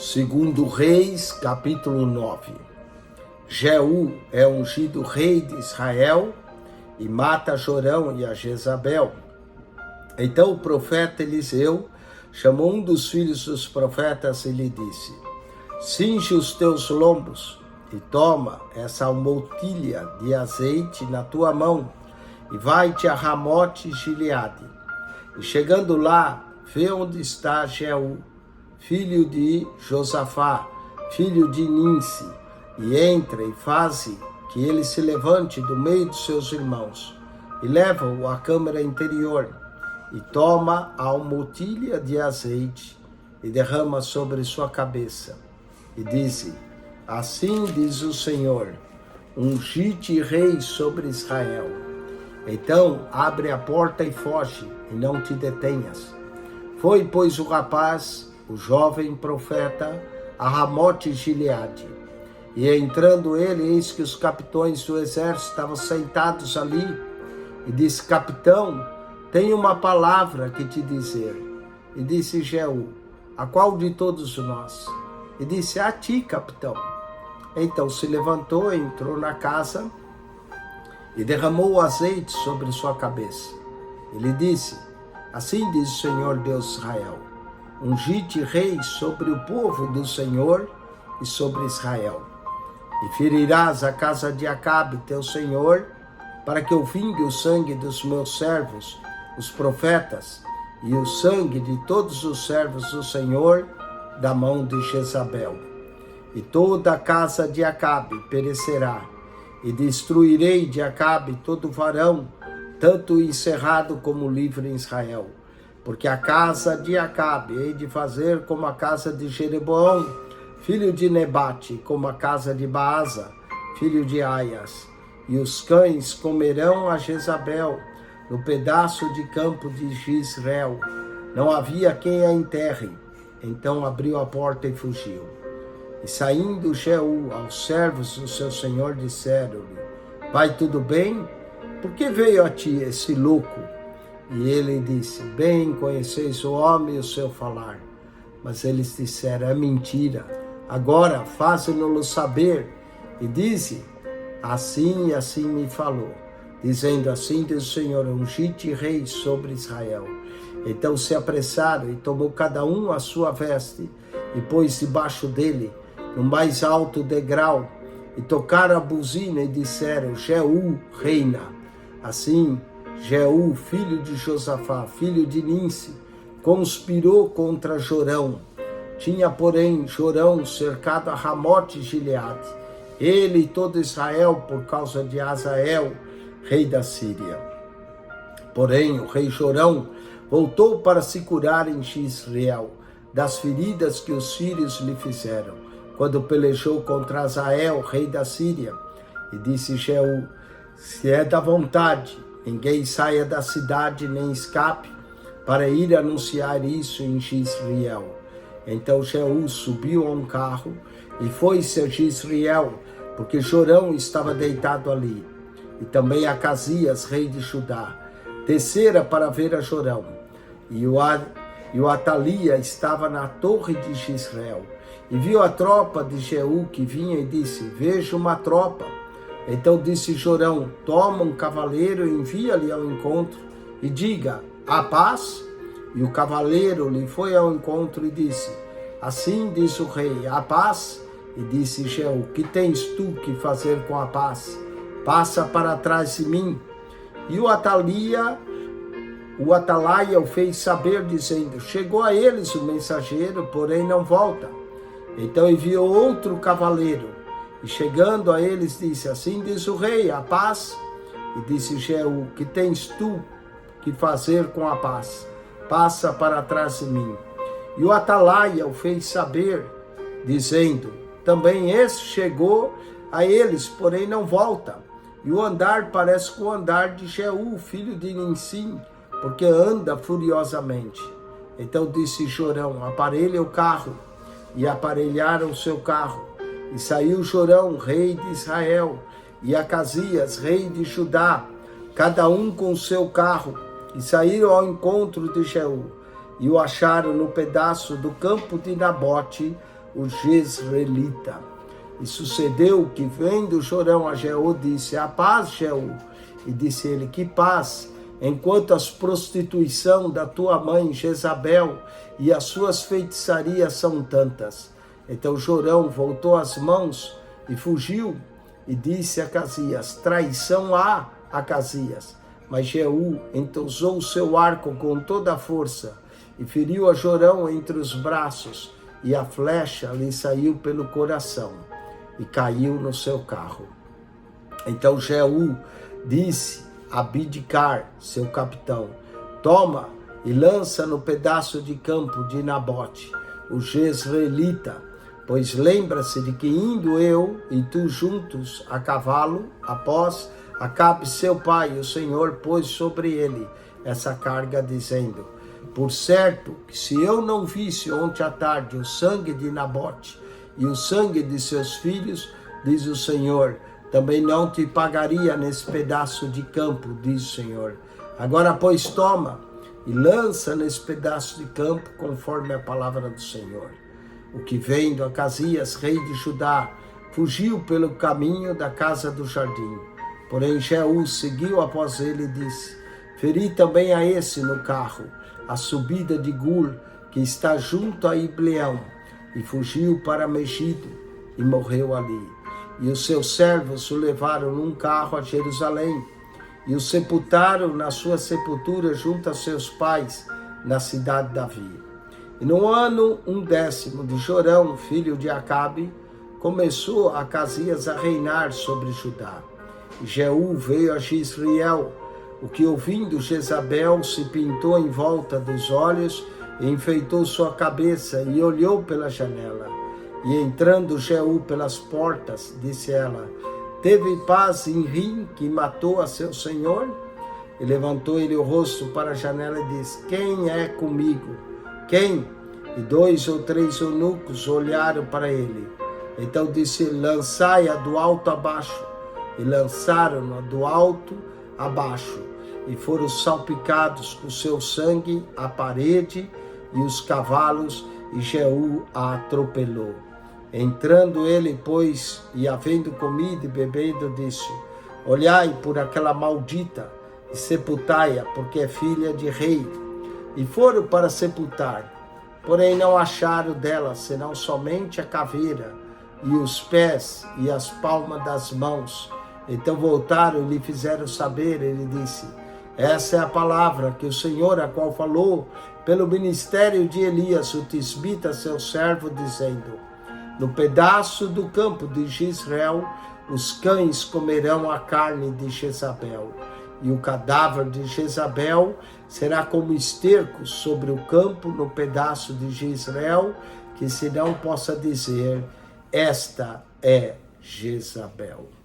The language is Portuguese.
Segundo Reis, capítulo 9. Jeú é ungido rei de Israel e mata Jorão e a Jezabel. Então o profeta Eliseu chamou um dos filhos dos profetas e lhe disse: cinge os teus lombos e toma essa almotilha de azeite na tua mão e vai-te a Ramote Gileade. E chegando lá, vê onde está Jeú, filho de Josafá, filho de Ninsi, e entra e faze que ele se levante do meio dos seus irmãos, e leva-o à câmara interior, e toma a almotilha de azeite, e derrama sobre sua cabeça, e diz: assim diz o Senhor, ungi-te rei sobre Israel. Então abre a porta e foge, e não te detenhas. Foi, pois, o rapaz, o jovem profeta, a Ramote Gileade. E entrando ele, eis que os capitões do exército estavam sentados ali. E disse: capitão, tenho uma palavra que te dizer. E disse Jeú: a qual de todos nós? E disse: a ti, capitão. Então se levantou, entrou na casa e derramou o azeite sobre sua cabeça. Ele disse: assim diz o Senhor Deus de Israel, ungi-te rei sobre o povo do Senhor e sobre Israel. E ferirás a casa de Acabe, teu senhor, para que eu vingue o sangue dos meus servos, os profetas, e o sangue de todos os servos do Senhor, da mão de Jezabel. E toda a casa de Acabe perecerá, e destruirei de Acabe todo varão, tanto encerrado como livre em Israel. Porque a casa de Acabe hei de fazer como a casa de Jeroboão, filho de Nebate, como a casa de Baasa, filho de Aias. E os cães comerão a Jezabel no pedaço de campo de Jezreel. Não havia quem a enterre. Então abriu a porta e fugiu. E saindo Jeú aos servos do seu senhor, disseram-lhe: vai tudo bem? Por que veio a ti esse louco? E ele disse: bem conheceis o homem e o seu falar. Mas eles disseram: é mentira. Agora faze-no-lo saber. E dize: assim e assim me falou, dizendo: assim diz o Senhor, ungi-te rei sobre Israel. Então se apressaram e tomou cada um a sua veste e pôs debaixo dele, no mais alto degrau, e tocaram a buzina e disseram: Jeú reina. Assim Jeú, filho de Josafá, filho de Ninsi, conspirou contra Jorão. Tinha, porém, Jorão cercado a Ramote Gileade, ele e todo Israel, por causa de Azael, rei da Síria. Porém, o rei Jorão voltou para se curar em Jezreel, das feridas que os sírios lhe fizeram, quando pelejou contra Azael, rei da Síria. E disse Jeú: se é da vontade, ninguém saia da cidade nem escape, para ir anunciar isso em Jezreel. Então Jeú subiu a um carro e foi-se a Jezreel, porque Jorão estava deitado ali. E também Acasias, rei de Judá, descera para ver a Jorão. E o Atalia estava na torre de Jezreel, e viu a tropa de Jeú que vinha e disse: vejo uma tropa. Então disse Jorão: toma um cavaleiro e envia-lhe ao encontro, e diga: a paz? E o cavaleiro lhe foi ao encontro e disse: assim diz o rei, a paz? E disse Jeú: que tens tu que fazer com a paz? Passa para trás de mim. E o Atalaia o fez saber, dizendo: chegou a eles o mensageiro, porém não volta. Então enviou outro cavaleiro, e chegando a eles disse: assim diz o rei, a paz? E disse Jeú: que tens tu que fazer com a paz? Passa para trás de mim. E o Atalaia o fez saber, dizendo: também esse chegou a eles, porém não volta. E o andar parece com o andar de Jeú, filho de Ninsim, porque anda furiosamente. Então disse Jorão: aparelha o carro. E aparelharam o seu carro. E saiu Jorão, rei de Israel, e Acasias, rei de Judá, cada um com o seu carro, e saíram ao encontro de Jeú. E o acharam no pedaço do campo de Nabote, o Jezreelita. E sucedeu que, vendo Jorão a Jeú, disse: a paz, Jeú. E disse ele: que paz, enquanto as prostituição da tua mãe Jezabel e as suas feitiçarias são tantas. Então Jorão voltou as mãos e fugiu, e disse a Acasias: traição há, Acasias. Mas Jeú entousou o seu arco com toda a força e feriu a Jorão entre os braços, e a flecha lhe saiu pelo coração e caiu no seu carro. Então Jeú disse a Bidkar, seu capitão: toma e lança no pedaço de campo de Nabote, o Jezreelita, pois lembra-se de que indo eu e tu juntos a cavalo, após Acabe seu pai, o Senhor pôs sobre ele essa carga, dizendo: por certo que se eu não visse ontem à tarde o sangue de Nabote e o sangue de seus filhos, diz o Senhor, também não te pagaria nesse pedaço de campo, diz o Senhor. Agora, pois, toma e lança nesse pedaço de campo, conforme a palavra do Senhor. O que vendo Acasias, rei de Judá, fugiu pelo caminho da casa do jardim. Porém, Jeú seguiu após ele e disse: feri também a esse no carro, a subida de Gur, que está junto a Ibleão, e fugiu para Megido, e morreu ali. E os seus servos o levaram num carro a Jerusalém, e o sepultaram na sua sepultura junto a seus pais, na cidade de Davi. E no ano 10º de Jorão, filho de Acabe, começou Acasias a reinar sobre Judá. E Jeú veio a Jezreel, o que, ouvindo Jezabel, se pintou em volta dos olhos e enfeitou sua cabeça e olhou pela janela. E entrando Jeú pelas portas, disse ela: teve paz em Rim, que matou a seu senhor? E levantou ele o rosto para a janela e disse: quem é comigo? Quem? E 2 ou 3 eunucos olharam para ele. Então disse: lançai-a do alto abaixo. E lançaram-na do alto abaixo, e foram salpicados com seu sangue a parede e os cavalos, e Jeú a atropelou. Entrando ele, pois, e havendo comido e bebendo, disse: olhai por aquela maldita, e sepultai-a, porque é filha de rei. E foram para sepultar, porém não acharam dela, senão somente a caveira, e os pés, e as palmas das mãos. Então voltaram e lhe fizeram saber. Ele disse: essa é a palavra que o Senhor, a qual falou pelo ministério de Elias, o tisbita, seu servo, dizendo: no pedaço do campo de Jezreel, os cães comerão a carne de Jezabel, e o cadáver de Jezabel será como esterco sobre o campo no pedaço de Jezreel, que se não possa dizer: esta é Jezabel.